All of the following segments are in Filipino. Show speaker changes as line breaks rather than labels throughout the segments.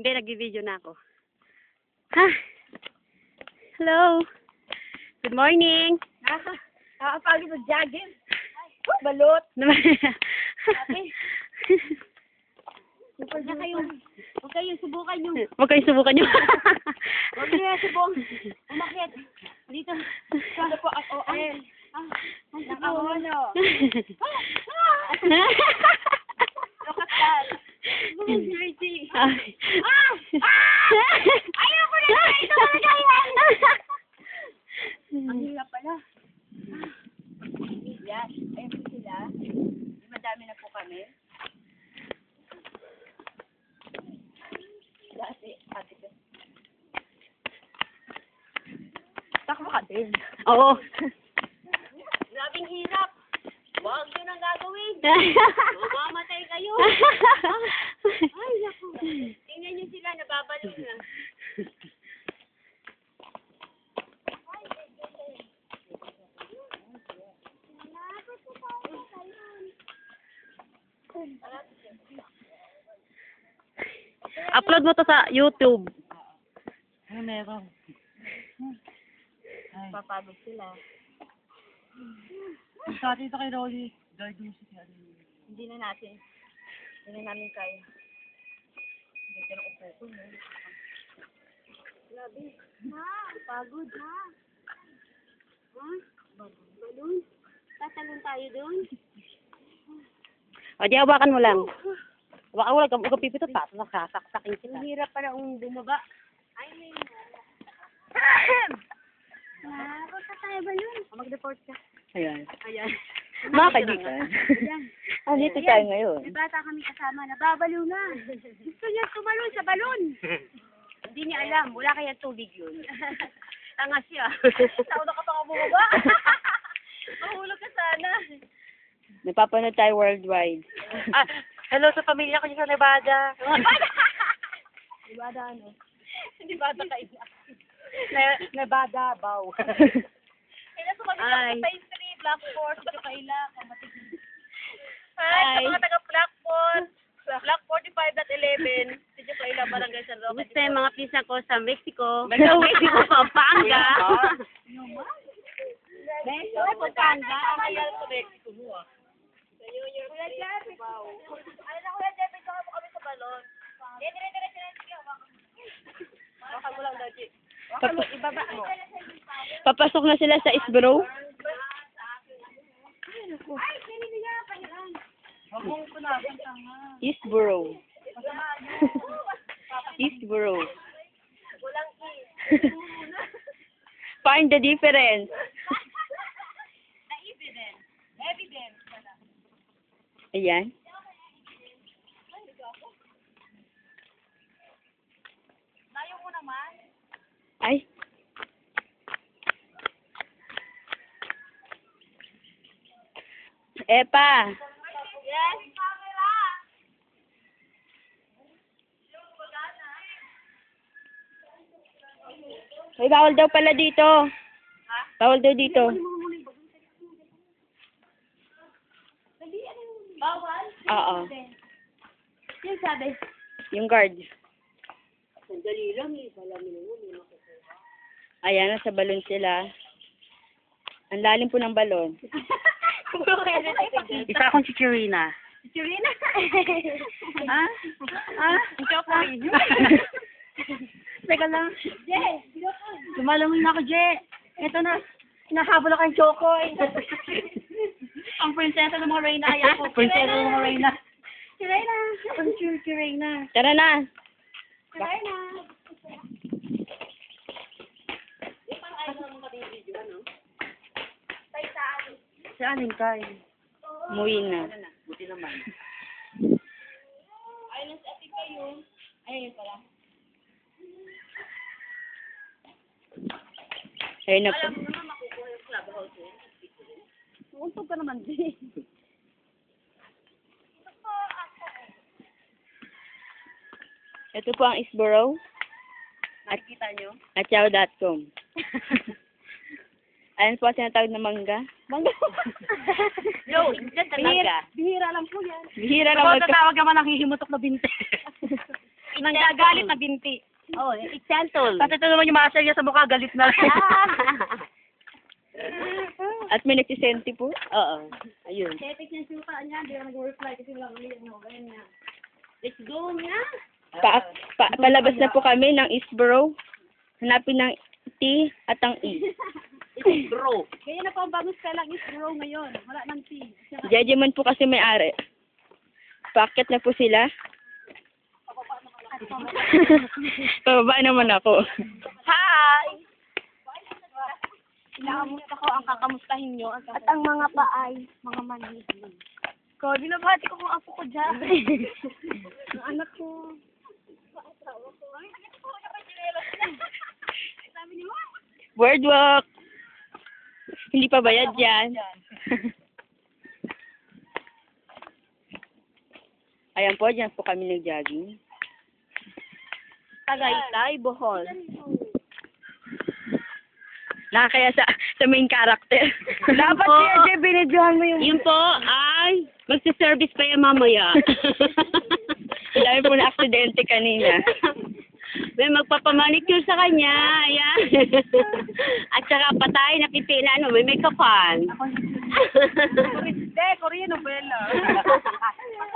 Hindi, nag-video na ako. Ha? Hello. Good morning.
Nakapagod ng jogging. Balot. Huwag kayo subukan nyo.
Huwag kayong subukan nyo.
Huwag niyo subong. Umakyat. Dito. Sana po ako. Nakahono. Lokatal. Si Richie. Ayoko na ito. Ang hirap pala. Yan. Ayun po sila. Madami na po kami. Ate ko. Takbo ka din.
Oo.
Grabing hirap. Huwag yun ang gagawin. Mamamatay kayo. Ay, naku. Tingnan nyo sila, nababalo na.
Upload mo to sa YouTube.
Ano meron?
Papagod sila.
Sa atin ito kay Rolly. Guide mo siya.
Hindi na natin. Hindi na namin kaya. Hindi ka na upo ko, no? Grabe. Ha? Pagod, ha? Ha? Balon? Tatalon tayo doon?
O, di hawakan mo lang. Hawakan mo lang. Huwag kang pipitot pa. Nakasaksakin kita.
Ang hirap para bumaba. Ay, may punta tayo balon. Mag-report ka.
Ayan.
Ayan.
Mga kaibigan.
Ayan.
Dito tayo ngayon.
May bata kami kasama, nababaliw na. Gusto niya tumalon sa balon. Hindi niya alam, wala kaya tubig yun. Tanga siya. Sauna ka pa nga bumaba. Mahulog ka sana.
Napapanood tayo worldwide.
Hello sa pamilya ko sa Nevada.
Nevada ano? Nevada ka ina.
Nevada, Bao.
Kailan sumagot
Ay.
sa Phase 3, Blackport, Kaila, Kamatig.
Ay.
Sa mga taga Blackport, Black 45.11, si Kaila, Barangay San Roque.
Gusto yung mga pisa ko sa Mexico. Sa Mexico, Pampanga.
Mexico, Pampanga. Kaya sa Mexico mo ah. Kuya Jeffy. Ano na Kuya Jeffy, saka mo kami sa balon. Dire-diretso na sige. Baka mo lang daw, baka mo ibaba mo.
Papasok na sila sa Isbro.
Ay, sinili niya, pahiran.
Huwag mong punasan ka nga.
Isbro. Isbro.
Walang
Find the difference.
na evidence. Evidence.
Ayan.
Layo mo naman.
Ay. Epa.
Yes, camera.
Ay, bawal daw pala dito. Bawal daw dito.
Bawal?
Oo.
Yung sabi?
Yung guard.
Sandali lang eh. Salamin mo.
Ayan, nasa balon sila. Ang lalim po ng balon.
Isa akong si Chirina.
Chirina?
Ha? Ha?
Ikaw po yun.
Teka lang.
Jay,
Lumalangin ako, Je. Ito na. Hinahabol ako yung Chokoy. Ang prinsesa ng mga Reyna. Kaya ako. Prinsesa ng mga Reyna.
Chirina.
Ako si Reyna.
Tara na.
Chirina.
Si Aling Kay.
Umuwi na.
Buti naman.
Ayun sa ating kayo. Ayun pala.
Ayun na po.
Alam mo naman makukuha yung clubhouse eh. Uusog ka naman din.
Ito po ang Isborough.
Nakikita nyo?
At chow.com. Ayan po ang tinatawag na mangga.
Mangga.
No, just a mangga.
Bihira lang po yan.
Bihira lang
Ako
magka...
tatawag naman ang hihimutok na binte. Nanggagalit na binti.
Oh, example.
Tapos ito naman yung muscle niya sa mukha, galit na rin.
At may nagsisenti po.
Oo. Ayun.
Tetik niya suka niya, hindi na nag-reply kasi wala kami ano, ganyan.
Let's go na.
Palabas na po kami ng Eastborough. Hanapin ng T at ang E.
Bro.
Kaya na po ang bagong spelling is bro ngayon. Wala nang T.
Judgment po kasi may-ari. Paakit na po sila. Pababa naman ako.
Hi! Inaamusta ko ang kakamustahin nyo. At ang mga paay, mga manhihing. Ko, binabati ko kung apo ko dyan. Ang anak ko.
Boardwalk. Hindi pa bayad yan. Ayan po, dyan po kami nag-jogging.
Tagaytay, Bohol.
Nakakaya sa main character.
Dapat siya, Jay, binidyohan mo yung...
Yun po ay magsiservice pa yan mamaya.
Ang dami po na aksidente kanina.
May magpapamanicure sa kanya. Ayan. At saka patay, nakipila, ano, may make-upan.
Hindi, Korean novela.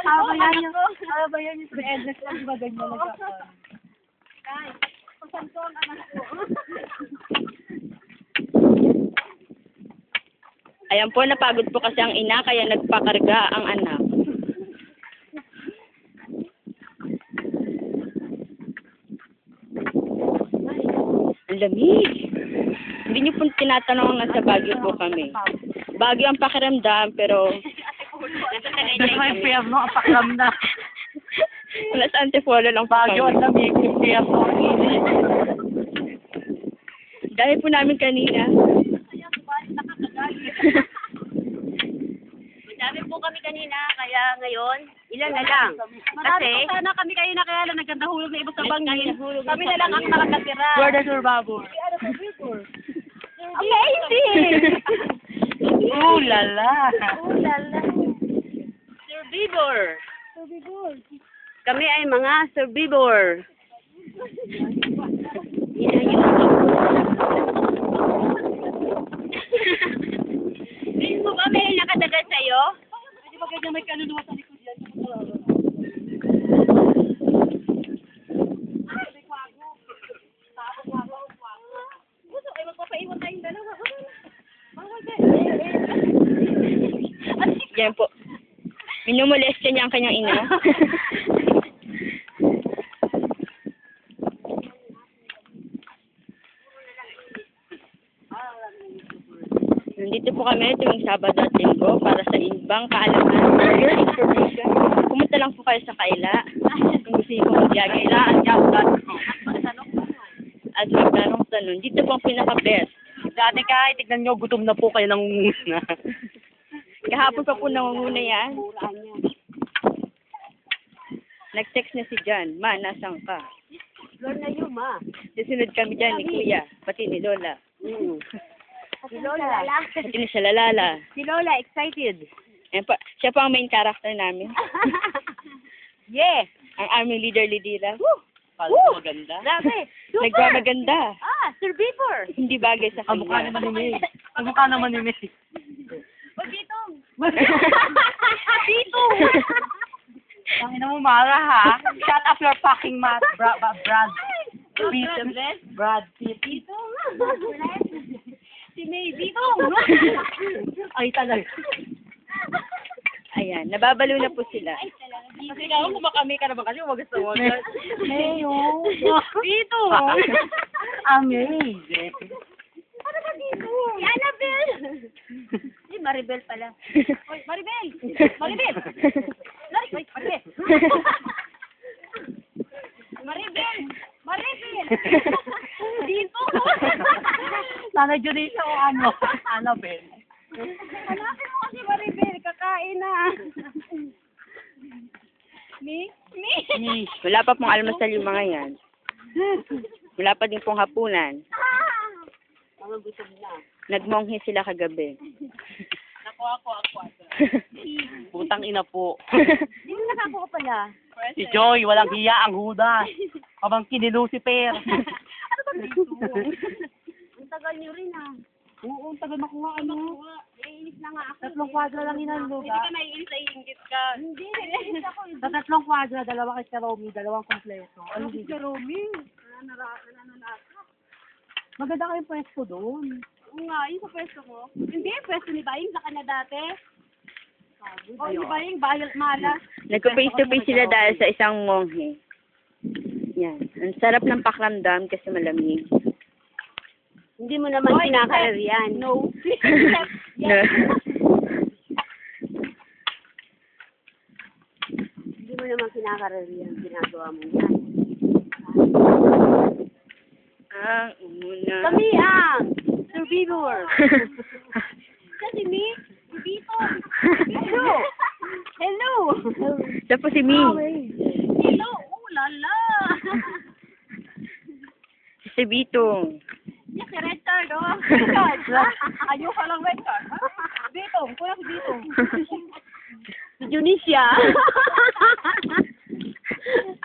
Habayan yung si Edna lang ba ganyan nagkakaroon. Guys, pasan ko ang anak ko.
Ayan po, napagod po kasi ang ina, kaya nagpakarga ang anak. Ang lamig. Hindi niyo po tinatanong na sa Baguio po kami. Baguio ang pakiramdam, pero
That's my fear, no? Ang paklam na.
nasa Antipolo lang po
Baguio at
kami.
lamig, fear po.
Dahil po namin kanina.
Madami po kami kanina, kaya ngayon, ilan na lang.
Marami
Kasi,
po sana kami kayo na kaya lang nagkandahulog na iba sa bangin. Kami na lang ang nakatira.
We're the survivors.
Amazing!
Ooh la la.
survivor. Kami ay mga survivor. Yan ang yun. Hindi mo ba may nakadagal sa'yo?
Hindi ba ganyan may kaluluwa sa likod yan? Gusto, ay magpapaiwan tayong dalawa.
Yan po. Minumolestya niya ang kanyang ina. Nandito po kami tuwing Sabado at Linggo para sa ibang kaalaman. For your information, pumunta lang po kayo sa Kaila. Kung gusto niyo po mag-jogging. At magtanong-tanong. Dito po ang pinaka-best.
Dati kahit tignan nyo, gutom na po kayo ng una.
Kahapon pa po nangunguna yan. Nag-text na si John. Ma, nasaan ka?
Lord na yun, ma.
Susunod kami dyan ni Kuya, pati ni Lola.
Si Lola.
Pati ni Shalalala.
Si Lola, excited.
Ayan pa, siya pa ang main character namin.
Yeah.
Ang aming leader, Lidira.
Woo! Maganda.
Grabe. Super.
Nagmamaganda.
Survivor.
Hindi bagay sa
Ang mukha
kanya.
naman ni May. Ang mukha naman ni May.
Dito.
Tangina mo, Mara, ha? Shut up your fucking mouth, Brad. Brad Pitt.
Dito. Si May, dito.
Ay, talaga.
Ayan, nababalo na po sila.
Kasi ikaw, kumakami ka naman kasi wagas na wagas. Mayo.
Dito.
Amazing.
Ano ba dito? Si Annabelle. Si Maribel pala. Oy, Maribel. Maribel. Wait, Maribel. Maribel. Maribel. Dito.
Sana Judith o ano? Annabelle.
Hanapin mo kasi Maribel. Kakain na. Me?
Wala pa pong almasal yung mga yan. Wala pa din pong hapunan.
Mga gusto na.
Nagmonghe sila kagabi.
Ako. Putang ina po.
Hindi mo nakakuha pala.
Si Joy, walang hiya ang huda. Habang ni Lucifer.
Ang tagal niyo rin ah.
Oo, tagal makuha ano.
Naiinis na nga ako.
3 kwadra lang inando
Hindi ka naiinis na iingit ka. Hindi, naiinis ako.
Sa 3 kwadra, 2 kay Karomi, 2 kompleto. Ano
Si Romy.
Maganda kayong pwesto doon.
Oo nga, yung sa pwesto mo. Hindi, pwesto ni Baying sa kanya dati. O, ni Baying, malas.
Nagpa-face to face sila dahil sa isang monghe. Yan. Ang sarap ng pakiramdam kasi malamig.
Hindi mo naman kinakarir yan. No.
No.
Hindi mo naman kinakarir yan. Ginagawa mo yan.
Ang una.
Kami ang survivor. Kasi me, dito. Hello. Hello.
Siya po si Mi.
Hello. Oh, lala.
Si Bitong.
Yes, si Richard, oh. Richard. Ayoko lang Richard. Bitong. Kuya si Bitong. Si Junicia.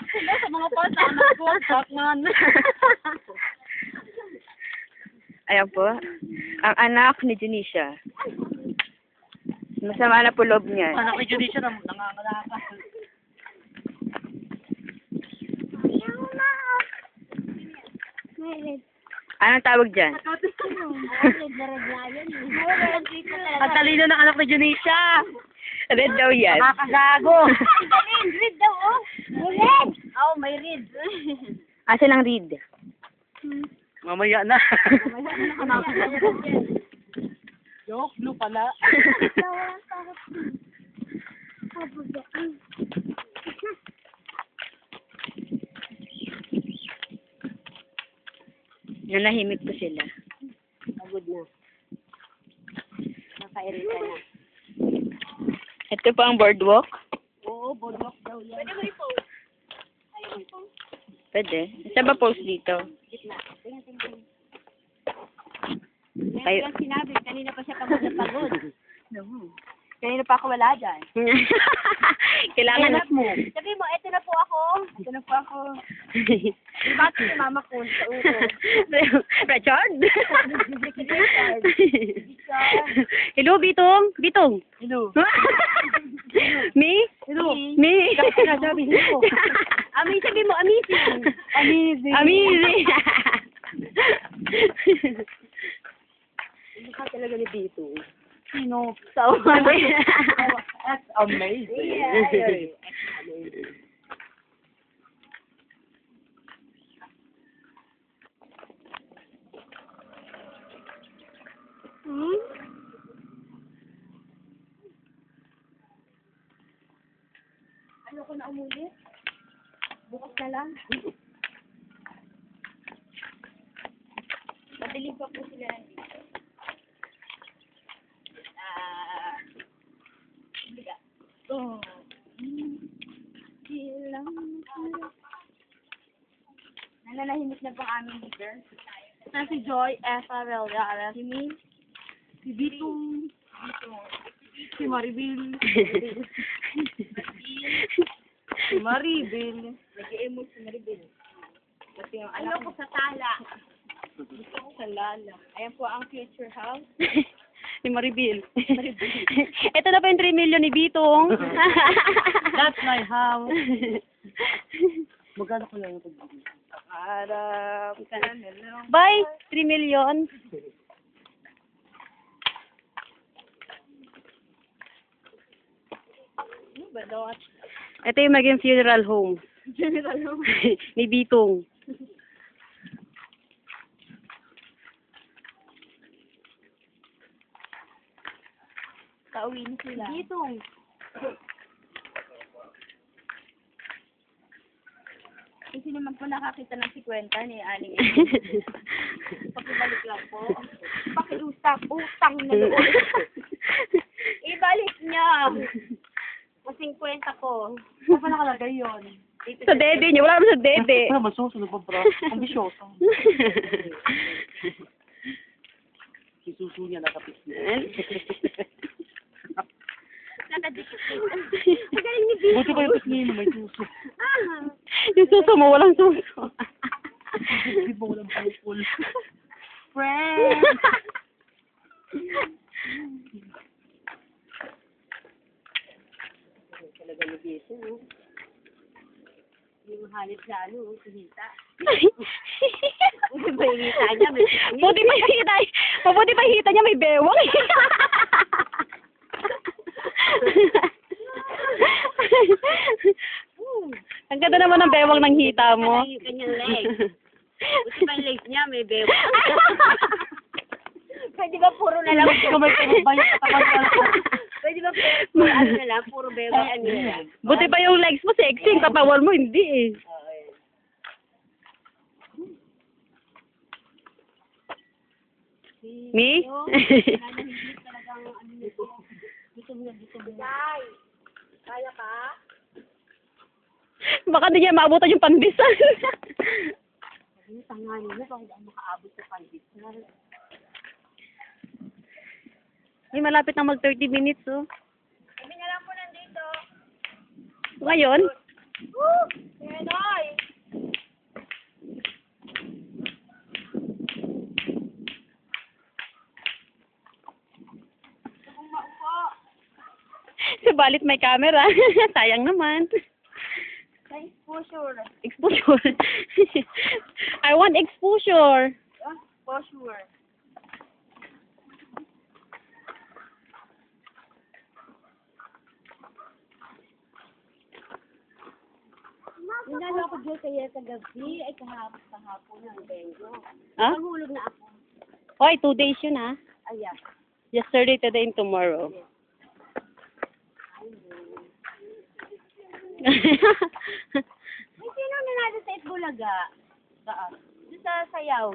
Hello sa mga pata. Anak ko. Batman.
Ayan po. Ang anak ni Junicia. Masama na po loob niya.
Anak ni Judicia na nangangalaka.
Anong tawag dyan?
Ang talino ng anak ni Judicia.
Red daw yan.
Nakakagago.
Read daw, oh. Read. Oh, may read.
Asan ang read?
Mamaya na. Joke, blue pala.
Nanahimik po sila.
Pagod na. Nakairita na.
Ito po ang boardwalk.
Oo, boardwalk daw yan. Pwede mo i-post. Ayaw mo i-post.
Pwede. Isa ba post dito?
Gitna. Tingnan.
Kayo-
Ngayon lang sinabi, kanina pa siya pagod na pagod. Kanina pa ako wala dyan.
Kailangan na.
mo.
Sabi mo, eto na po ako. Eto na po ako. Bakit si mama ko sa uko?
Richard?
Richard.
Hello, Bitong? Bitong?
Hello.
Me?
Hello.
Me?
Sabi hello.
Sabi mo, amazing.
Amazing.
Amazing.
Mukha talaga ni Bito.
Sino?
Sa
That's amazing.
Yeah. Ayoko na umulit. Bukas na lang. Madilim pa po sila nandito. Oh. Nananahimik na pang aming leader. Na si Joy F. Arellana. Si Min. Si Bitong. Si Maribel. Si Maribel. Nag-i-emo si Maribel. Kasi yung anak ko sa tala. Gusto ko sa lala. Ayan po ang future house.
Ni Maribel. Ito na pa yung 3 million ni Bitong.
That's my house. Magkano ko lang yung pagbili?
Harap ka na lang.
Bye! 3 million.
Ano ba daw?
Ito yung maging funeral home.
General home.
Ni Bitong.
Kauwi na sila.
Bitong.
Kasi naman po nakakita ng 50 ni Aling. Pakibalik lang po. Pakiusap. Utang na loob. Ibalik niya. Ang 50 ko.
Saan pa nakalagay yun?
Sa dede niya. Wala naman sa dede.
Wala, masusunod pa bro. Ambisyoso. Si Susu niya nakapis niya.
nakadikit dito. Magaling ni Bill.
Buti pa yung pisngi mo, may suso.
Yung suso mo, walang suso.
Hindi mo walang pupul. Friend!
Talaga ni Bill, no? Yung halip sa ano, sinita. Buti ba yung hita niya?
Buti pa yung hita. Mabuti pa yung hita niya, may bewang. Ang ganda naman ng bewang ng hita mo.
Yung kanyang legs. Buti pa yung legs niya, may bewang. Pwede ba puro na lang?
Kamay ko ba yung katawan ko?
Pwede ba puro ano na lang? Puro bewang ano na lang?
Buti pa yung legs mo sexy, yung katawan mo hindi eh. Me?
Talagang ano nito. Gutom na. Kaya ka?
Baka di niya maabutan yung pandesal.
Ano tanganin mo? Bakit ako makaabot sa pandesal?
Ay, malapit na mag 30 minutes oh.
Kami na lang po nandito.
Ngayon?
Woo! Pinoy!
Subalit may camera. Sayang naman.
Sa exposure.
Exposure. I want exposure.
Exposure. Nilala ako dyan kaya sa gabi, ay kahapon ng Bengo.
Ha?
Nahulog na ako.
Hoy, 2 days yun ah.
Ayan.
Yesterday, today, and tomorrow.
May sino nanalo sa Itbulaga? Saan? Doon sa sayaw.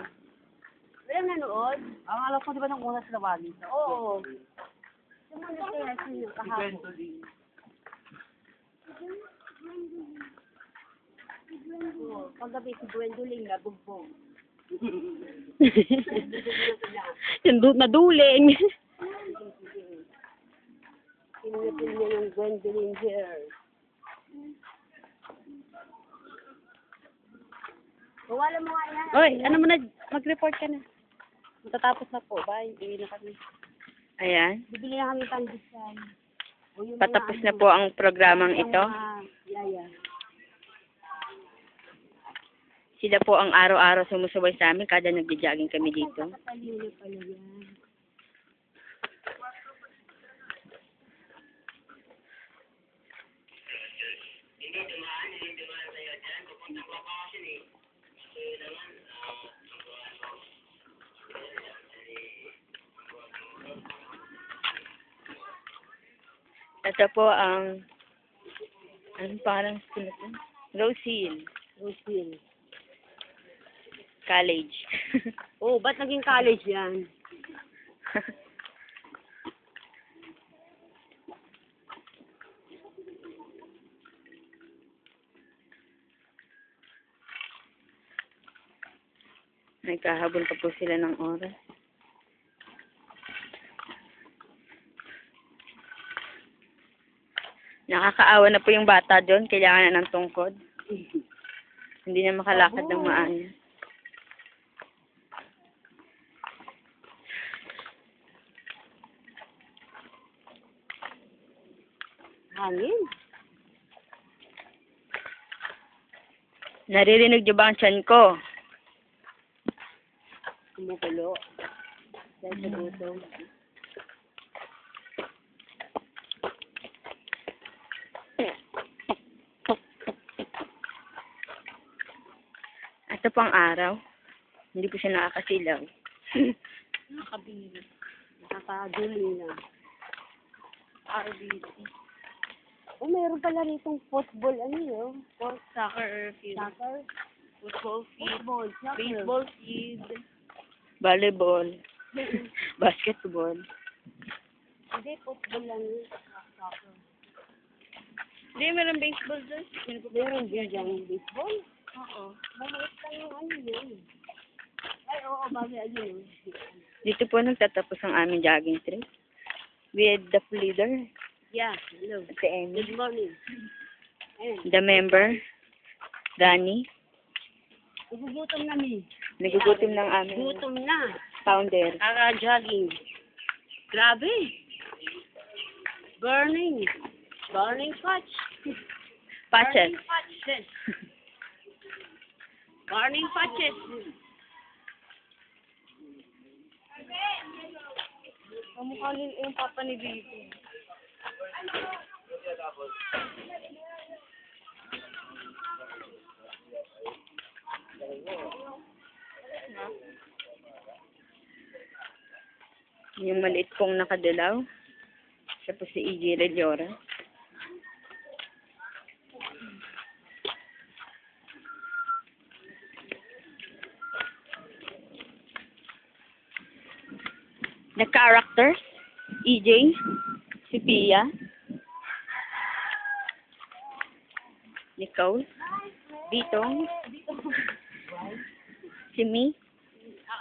Walang nanood?
Ang alam ko, di ba, nung una sila wali?
Oo. Sumunod kaya sino kahapon.
Eventually.
Oo. Paggabi si Gwendolyn na bugbog.
Yung naduling.
Pinapin niya ng Gwendolyn hair. Wala mo nga yan.
Oy, ano mo na, mag-report ka na. Matatapos na po. Bye. Uwi na kami. Ayan.
Bibili na kami pandesal. O yung
Patapos
mga
na po ang programang ito.
Yaya.
Sila po ang araw-araw sumusubay sa amin kada nagja-jogging kami dito.
Katalino pala yan.
Ito po ang anong parang school na to? Rose Hill
Rosehill.
College.
Oh, ba't naging college yan?
Nagkahabol pa po sila ng oras. Nakakaawa na po yung bata doon. Kailangan na ng tungkod. Hindi na makalakad ng maayos.
Hangin.
Naririnig niyo ba ang tiyan ko?
Kumukulo. Dahil sa gutom.
Ito po ang araw. Hindi po siya nakakasilaw.
Nakabili. Nakakaduli na. RBC. Oh, meron pala ritong football, ano yun?
Soccer field.
Soccer?
Football
Football. Soccer.
Baseball field. Volleyball. Basketball.
Hindi, football lang yun. Soccer.
Hindi, meron baseball doon.
Meron din dyan baseball?
Oo.
Maliit lang yung ano yun. Ay, oo, bagay ano yun.
Dito po nagtatapos ang aming jogging trip. With the leader.
Yeah, hello.
Ate Emmy.
Good morning.
The member, Danny.
Gugutom na mi.
Nagugutom ng aming
Gutom na.
founder.
Jogging. Grabe. Burning. Burning patch.
Patches.
Patches. Burning patches.
Kamukha yung papa ni Vivi.
Yung maliit kong nakadilaw. Siya po si E.J. Reliora. The characters, E.J., si Pia, Nicole, Bitong, si Mi,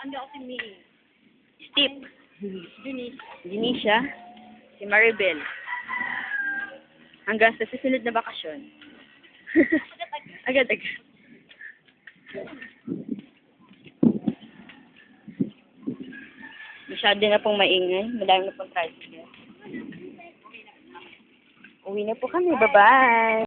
Hindi ako si Mi.
Steve, Denisha, si Maribel. Hanggang sa susunod na bakasyon. Agad-agad. Masyado na pong maingay. Madami na pong tricycle. Uwi na po kami. Bye-bye!